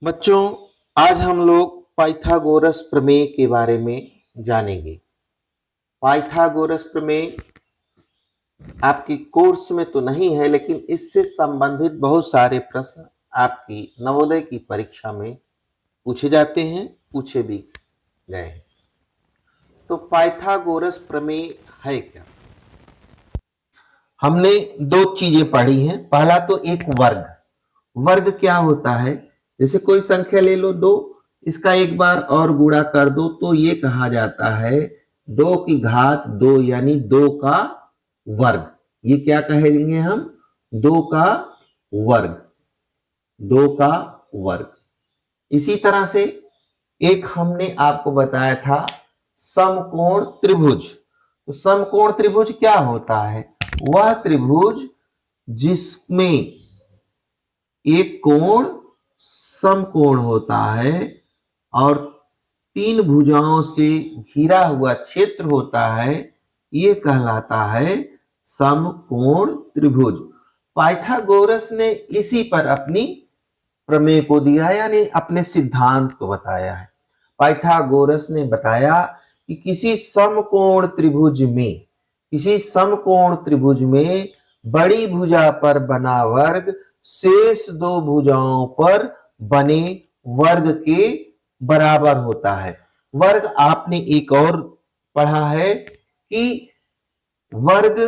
बच्चों, आज हम लोग पाइथागोरस प्रमेय के बारे में जानेंगे। पाइथागोरस प्रमेय आपकी कोर्स में तो नहीं है, लेकिन इससे संबंधित बहुत सारे प्रश्न आपकी नवोदय की परीक्षा में पूछे जाते हैं, पूछे भी गए हैं। तो पाइथागोरस प्रमेय है क्या? हमने दो चीजें पढ़ी हैं। पहला तो एक वर्ग। वर्ग क्या होता है? जैसे कोई संख्या ले लो 2, इसका एक बार और गुणा कर दो तो ये कहा जाता है 2 की घात 2, यानी 2 का वर्ग। ये क्या कहेंगे हम? 2 का वर्ग। 2 का वर्ग। इसी तरह से एक हमने आपको बताया था समकोण त्रिभुज। तो समकोण त्रिभुज क्या होता है? वह त्रिभुज जिसमें एक कोण समकोण होता है और 3 भुजाओं से घिरा हुआ क्षेत्र होता है, ये कहलाता है समकोण त्रिभुज। पाइथागोरस ने इसी पर अपनी प्रमेय को दिया है, यानी अपने सिद्धांत को बताया है। पाइथागोरस ने बताया कि किसी समकोण त्रिभुज में बड़ी भुजा पर बना वर्ग शेष 2 भुजाओं पर बने वर्ग के बराबर होता है। वर्ग आपने एक और पढ़ा है कि वर्ग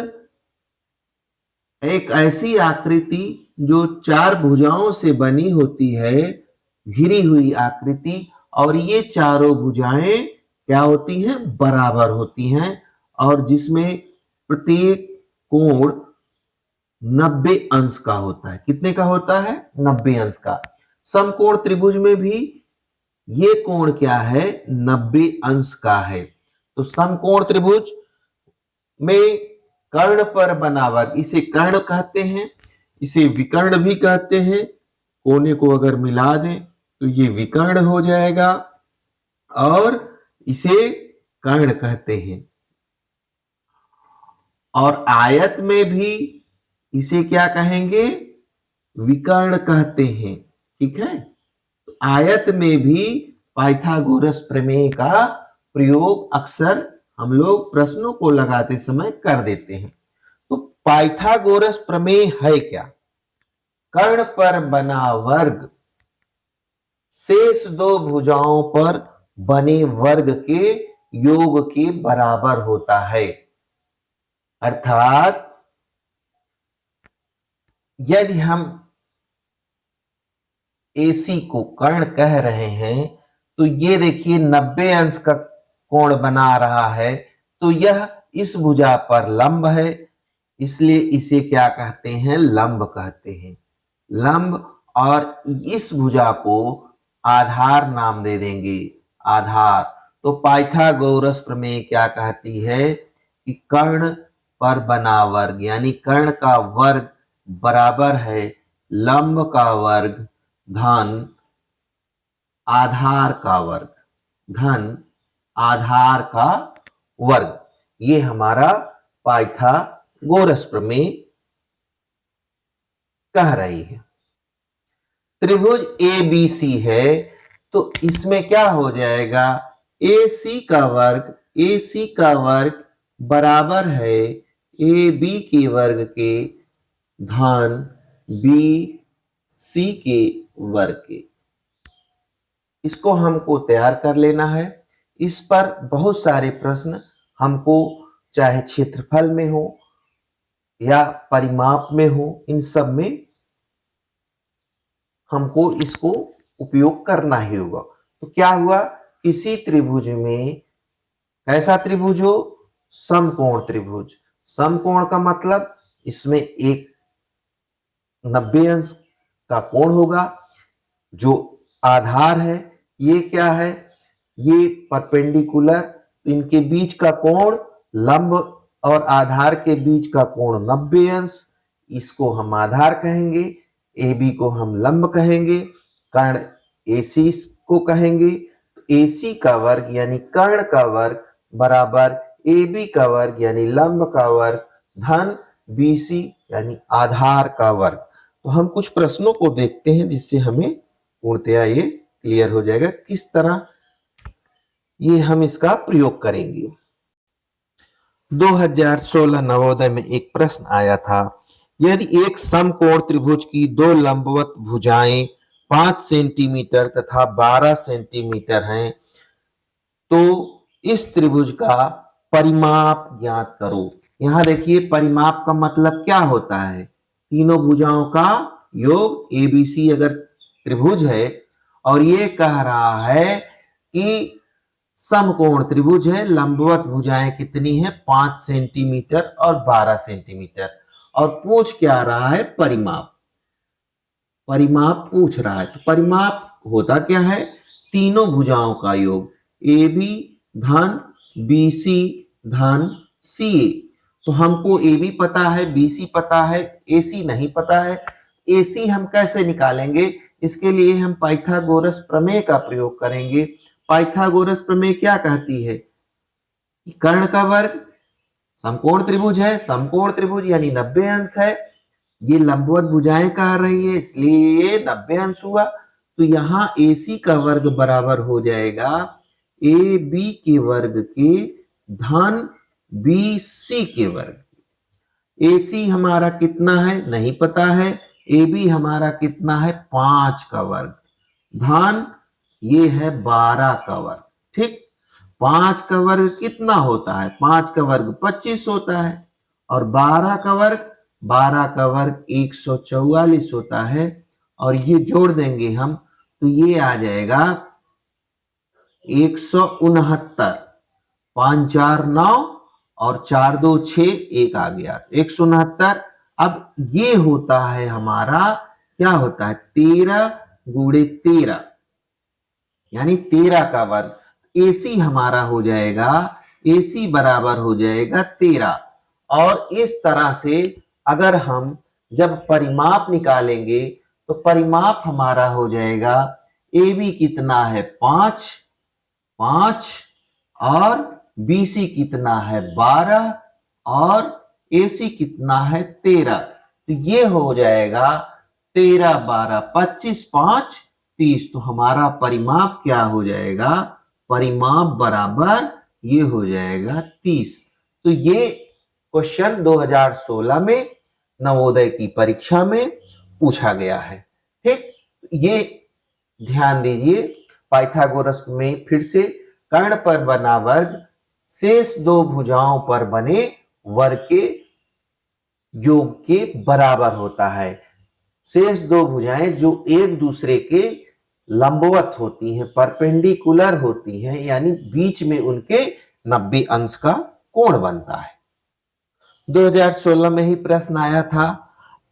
एक ऐसी आकृति जो 4 भुजाओं से बनी होती है, घिरी हुई आकृति, और ये चारों भुजाएं क्या होती हैं? बराबर होती हैं, और जिसमें प्रत्येक कोण 90 अंश का होता है। कितने का होता है? 90 अंश का। समकोण त्रिभुज में भी ये कोण क्या है? 90 अंश का है। तो समकोण त्रिभुज में कर्ण पर बना वर्ग, इसे कर्ण कहते हैं, इसे विकर्ण भी कहते हैं। कोने को अगर मिला दें तो ये विकर्ण हो जाएगा, और इसे कर्ण कहते हैं। और आयत में भी इसे क्या कहेंगे? विकर्ण कहते हैं। ठीक है? तो आयत में भी पाइथागोरस प्रमेय का प्रयोग अक्सर हम लोग प्रश्नों को लगाते समय कर देते हैं। तो पाइथागोरस प्रमेय है क्या? कर्ण पर बना वर्ग शेष 2 भुजाओं पर बने वर्ग के योग के बराबर होता है। अर्थात यदि हम AC को कर्ण कह रहे हैं, तो ये देखिए 90 अंश का कोण बना रहा है, तो यह इस भुजा पर लंब है, इसलिए इसे क्या कहते हैं? लंब कहते हैं। लंब। और इस भुजा को आधार नाम दे देंगे। आधार। तो पाइथागोरस प्रमेय क्या कहती है कि कर्ण पर बना वर्ग, यानी कर्ण का वर्ग बराबर है लंब का वर्ग धन आधार का वर्ग। धन आधार का वर्ग। ये हमारा पाइथागोरस प्रमेय कह रही है। त्रिभुज ABC है, तो इसमें क्या हो जाएगा? AC का वर्ग बराबर है AB के वर्ग के धन BC के वर्ग के। इसको हमको तैयार कर लेना है। इस पर बहुत सारे प्रश्न हमको, चाहे क्षेत्रफल में हो या परिमाप में हो, इन सब में हमको इसको उपयोग करना ही होगा। तो क्या हुआ? किसी त्रिभुज में, कैसा त्रिभुज हो? समकोण त्रिभुज। समकोण का मतलब इसमें एक 90 अंश का कोण होगा। जो आधार है, ये क्या है? ये परपेंडिकुलर, इनके बीच का कोण लंब और आधार के बीच का कोण 90 अंश, इसको हम आधार कहेंगे। AB को हम लंब कहेंगे। कर्ण AC को कहेंगे। AC का वर्ग यानी कर्ण का वर्ग बराबर AB का वर्ग यानी लंब का वर्ग धन BC यानी आधार का वर्ग। तो हम कुछ प्रश्नों को देखते हैं जिससे हमें पूर्णतया ये क्लियर हो जाएगा। किस तरह ये हम इसका प्रयोग करेंगे। 2016 नवोदय में एक प्रश्न आया था, यदि एक समकोण त्रिभुज की दो लंबवत भुजाएं 5 सेंटीमीटर तथा 12 सेंटीमीटर हैं तो इस त्रिभुज का परिमाप ज्ञात करो। यहां देखिए परिमाप का मतलब क्या होता है, तीनों भुजाओं का योग। एबीसी अगर त्रिभुज है और ये कह रहा है कि समकोण त्रिभुज है, लंबवत भुजाएं कितनी है 5 सेंटीमीटर और 12 सेंटीमीटर, और पूछ क्या रहा है परिमाप। परिमाप पूछ रहा है तो परिमाप होता क्या है, तीनों भुजाओं का योग, ए बी धन बी सी धन सी ए। तो हमको ए बी पता है, बी सी पता है, ए सी नहीं पता है। ए सी हम कैसे निकालेंगे, इसके लिए हम पाइथागोरस प्रमेय का प्रयोग करेंगे। पाइथागोरस प्रमेय क्या कहती है कि कर्ण का वर्ग, समकोण त्रिभुज है, समकोण त्रिभुज यानी 90 अंश है, ये लंबवत भुजाएं कह रही है इसलिए ये 90 अंश हुआ। तो यहां AC का वर्ग बराबर हो जाएगा AB के वर्ग के धन BC के वर्ग। AC हमारा कितना है नहीं पता है, AB हमारा कितना है 5 का वर्ग, धन ये है 12 का वर्ग। ठीक, 5 का वर्ग कितना होता है, 5 का वर्ग 25 होता है, और 12 का वर्ग 144 होता है, और ये जोड़ देंगे हम तो ये आ जाएगा 169। 5 4 9 और 4 2 6, एक आ गया 169। अब ये होता है हमारा क्या होता है 13 गुणे 13 यानी 13 का वर्ग। AC हमारा हो जाएगा, AC बराबर हो जाएगा 13। और इस तरह से अगर हम जब परिमाप निकालेंगे तो परिमाप हमारा हो जाएगा AB कितना है 5 5 और BC कितना है 12 और AC कितना है 13। तो ये हो जाएगा 13 12 25 5 30। तो हमारा परिमाप क्या हो जाएगा, परिमाप बराबर ये हो जाएगा 30। तो ये क्वेश्चन 2016 में नवोदय की परीक्षा में पूछा गया है। ठीक, ये ध्यान दीजिए पाइथागोरस में फिर से कर्ण पर बना वर्ग शेष दो भुजाओं पर बने वर्ग के योग के बराबर होता है। शेष दो भुजाएं जो एक दूसरे के लंबवत होती हैं, परपेंडिकुलर होती हैं, यानी बीच में उनके 90 अंश का कोण बनता है। 2016 में ही प्रश्न आया था,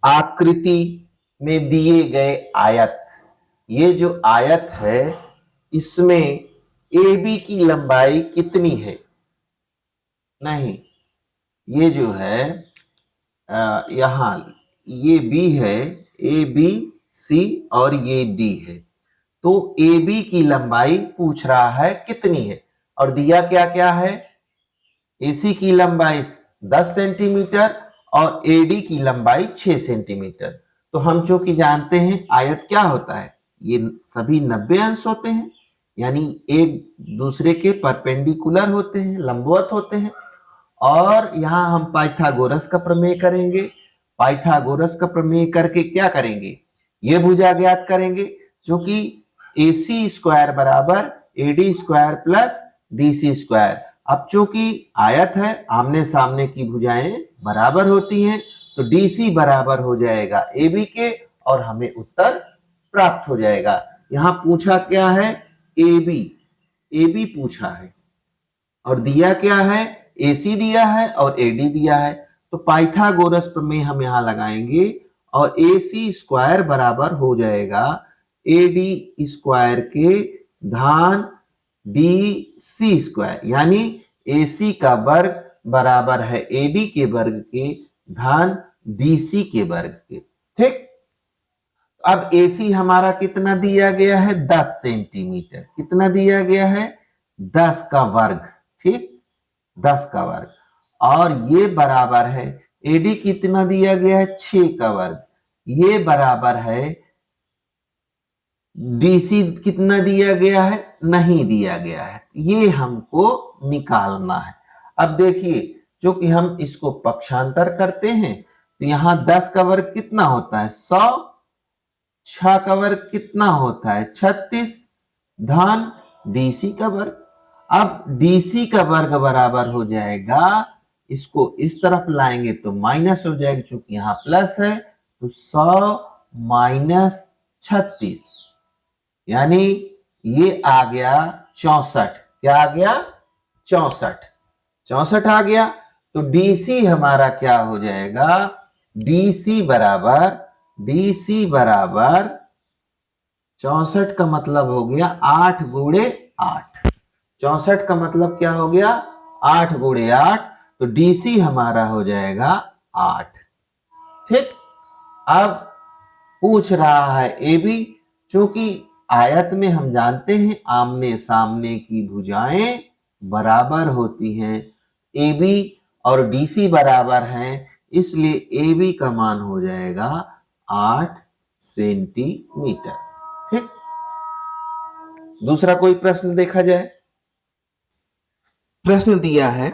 आकृति में दिए गए आयत, ये जो आयत है इसमें AB की लंबाई कितनी है, नहीं ये जो है यहां ये B है, ABC और ये D है, तो AB की लंबाई पूछ रहा है कितनी है, और दिया क्या क्या है, AC की लंबाई 10 सेंटीमीटर और AD की लंबाई 6 सेंटीमीटर। तो हम जो कि जानते हैं आयत क्या होता है, ये सभी 90 अंश होते हैं, यानी एक दूसरे के परपेंडिकुलर होते हैं, लंबवत होते हैं। और यहां हम पाइथागोरस का प्रमेय करेंगे। पाइथागोरस का प्रमेय करके क्या करेंगे, ये भुजा ज्ञात करेंगे, जो कि AC स्क्वायर बराबर AD square plus BC square. अब चूंकि आयत है, आमने सामने की भुजाएं बराबर होती हैं, तो DC बराबर हो जाएगा AB के, और हमें उत्तर प्राप्त हो जाएगा। यहां पूछा क्या है, AB पूछा है, और दिया क्या है, AC दिया है और AD दिया है। तो पाइथागोरस प्रमेय हम यहां लगाएंगे, और AC स्क्वायर बराबर हो जाएगा AD स्क्वायर के धन BC स्क्वायर, यानी AC का वर्ग बराबर है AD के वर्ग के धन BC के वर्ग के। ठीक, अब AC हमारा कितना दिया गया है 10 सेंटीमीटर, कितना दिया गया है 10 का वर्ग। ठीक, 10 का वर्ग, और ये बराबर है AD कितना दिया गया है 6 का वर्ग, ये बराबर है डीसी कितना दिया गया है, नहीं दिया गया है, ये हमको निकालना है। अब देखिए, जो कि हम इसको पक्षांतर करते हैं तो यहां 10 का वर्ग कितना होता है 100, 6 का वर्ग कितना होता है 36, धन डीसी का वर्ग। अब डीसी का वर्ग बराबर हो जाएगा, इसको इस तरफ लाएंगे तो माइनस हो जाएगा, चूंकि यहां प्लस है तो 100 माइनस 36, यानी ये आ गया 64। क्या आ गया 64, 64 आ गया। तो डीसी हमारा क्या हो जाएगा, डीसी बराबर 64 का मतलब हो गया 8 गुणे 8। 64 का मतलब क्या हो गया 8 गुणे 8, तो डीसी हमारा हो जाएगा 8। ठीक, अब पूछ रहा है ए बी, चूंकि आयत में हम जानते हैं आमने सामने की भुजाएं बराबर होती हैं, ए बी और डीसी बराबर हैं, इसलिए ए बी का मान हो जाएगा 8 सेंटीमीटर। ठीक, दूसरा कोई प्रश्न देखा जाए। प्रश्न दिया है,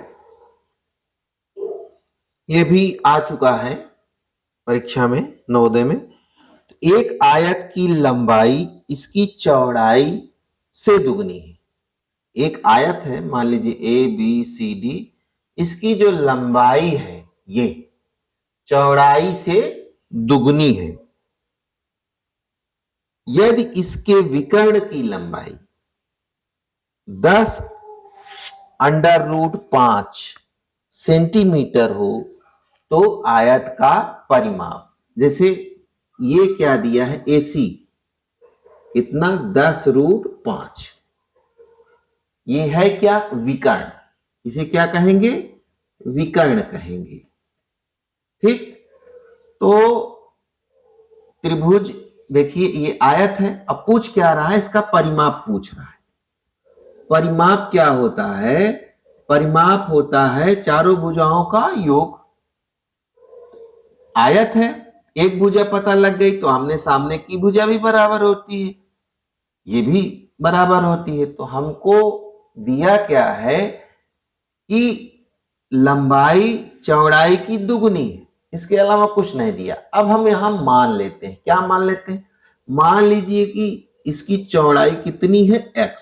यह भी आ चुका है परीक्षा में, नवोदय में। एक आयत की लंबाई इसकी चौड़ाई से दुगनी है। एक आयत है, मान लीजिए ए बी सी डी, इसकी जो लंबाई है ये चौड़ाई से दुगनी है यदि इसके विकर्ण की लंबाई 10 अंडर रूट 5 सेंटीमीटर हो तो आयत का परिमाप, जैसे ये क्या दिया है एसी कितना 10 रूट 5, ये है क्या विकर्ण, इसे क्या कहेंगे विकर्ण कहेंगे। ठीक, तो त्रिभुज देखिए ये आयत है, अब पूछ क्या रहा है, इसका परिमाप पूछ रहा है। परिमाप क्या होता है, परिमाप होता है चारों भुजाओं का योग। आयत है, एक भुजा पता लग गई तो आमने सामने की भुजा भी बराबर होती है, ये भी बराबर होती है। तो हमको दिया क्या है कि लंबाई चौड़ाई की दुगनी है, इसके अलावा कुछ नहीं दिया। अब हम यहां मान लेते हैं, क्या मान लेते हैं, मान लीजिए कि इसकी चौड़ाई कितनी है x,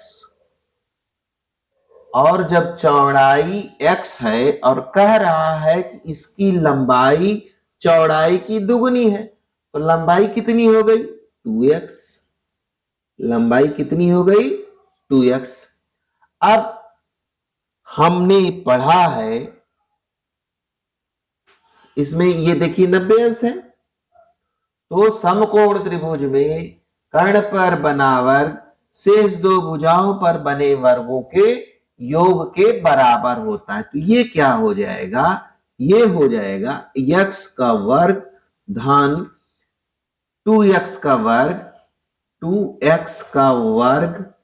और जब चौड़ाई x है और कह रहा है कि इसकी लंबाई चौड़ाई की दुगनी है, तो लंबाई कितनी हो गई 2x, लंबाई कितनी हो गई 2x। अब हमने पढ़ा है इसमें, ये देखिए 90 अंश है, तो समकोण त्रिभुज में कर्ण पर बना वर्ग शेष दो भुजाओं पर बने वर्गों के योग के बराबर होता है। तो ये क्या हो जाएगा, ये हो जाएगा x का वर्ग धन 2x का वर्ग, 2x का वर्ग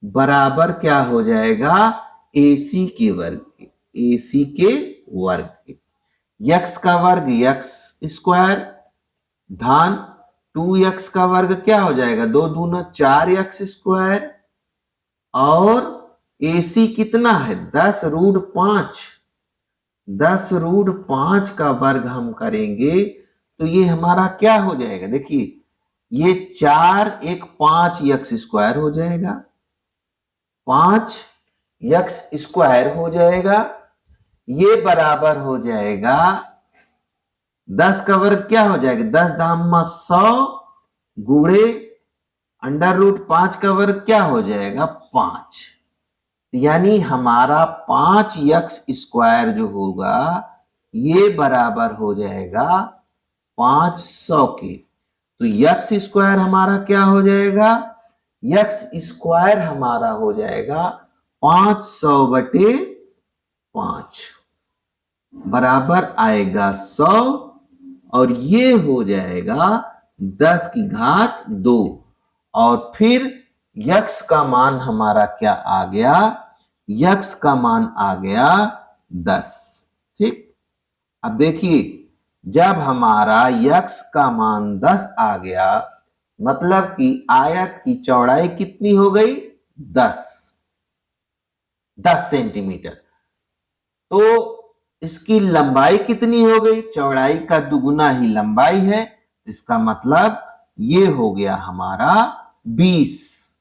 बराबर क्या हो जाएगा AC के वर्ग के, AC के वर्ग के। x का वर्ग x स्क्वायर धन 2x का वर्ग क्या हो जाएगा 2 दूना 4x स्क्वायर, और AC कितना है 10 रूट 5, 10 रूट 5 का वर्ग हम करेंगे तो ये हमारा क्या हो जाएगा, देखिए ये 4 एक 5x स्क्वायर हो जाएगा, 5x स्क्वायर हो जाएगा, ये बराबर हो जाएगा 10 का वर्ग क्या हो जाएगा 10 धाम 100 गुणे अंडर रूट 5 का वर्ग क्या हो जाएगा 5, यानी हमारा 5x स्क्वायर जो होगा ये बराबर हो जाएगा 500 के। तो x स्क्वायर हमारा क्या हो जाएगा, x स्क्वायर हमारा हो जाएगा 500/5 बराबर आएगा 100, और ये हो जाएगा 10 की घात 2, और फिर x का मान हमारा क्या आ गया, x का मान आ गया 10। ठीक, अब देखिए जब हमारा x का मान 10 आ गया मतलब कि आयत की चौड़ाई कितनी हो गई? 10 सेंटीमीटर। तो इसकी लंबाई कितनी हो गई? चौड़ाई का दुगुना ही लंबाई है, इसका मतलब ये हो गया हमारा 20।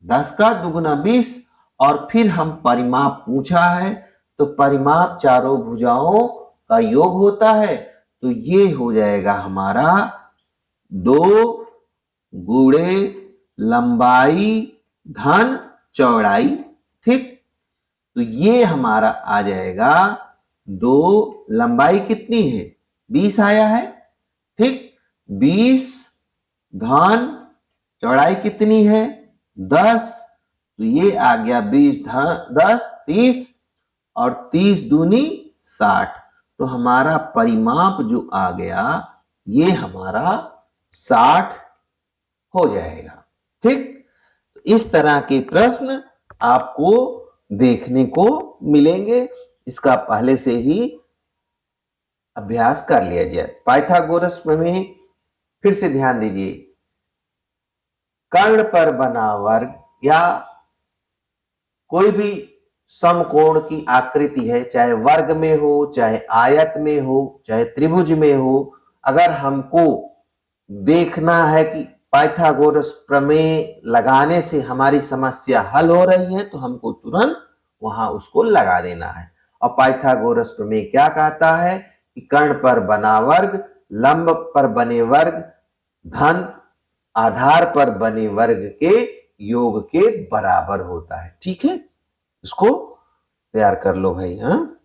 10 का दुगुना 20। और फिर हम परिमाप पूछा है, तो परिमाप चारों भुजाओं का योग होता है, तो ये हो जाएगा हमारा 2 गुणे लंबाई धन चौड़ाई। ठीक, तो ये हमारा आ जाएगा 2, लंबाई कितनी है? 20 आया है। ठीक, 20 धन चौड़ाई कितनी है? 10। तो ये आ गया 20 धन 10 30, और 30 दूनी 60। तो हमारा परिमाप जो आ गया ये हमारा 60 हो जाएगा। ठीक, इस तरह के प्रश्न आपको देखने को मिलेंगे, इसका पहले से ही अभ्यास कर लिया जाए। पाइथागोरस प्रमेय फिर से ध्यान दीजिए। कर्ण पर बना वर्ग या कोई भी समकोण की आकृति है, चाहे वर्ग में हो, चाहे आयत में हो, चाहे त्रिभुज में हो, अगर हमको देखना है कि पाइथागोरस प्रमेय लगाने से हमारी समस्या हल हो रही है, तो हमको तुरंत वहां उसको लगा देना है। और पाइथागोरस प्रमेय क्या कहता है कि कर्ण पर बना वर्ग लंब पर बने वर्ग धन आधार पर बने वर्ग के योग के बराबर होता है। ठीक है, इसको तैयार कर लो भाई। हाँ,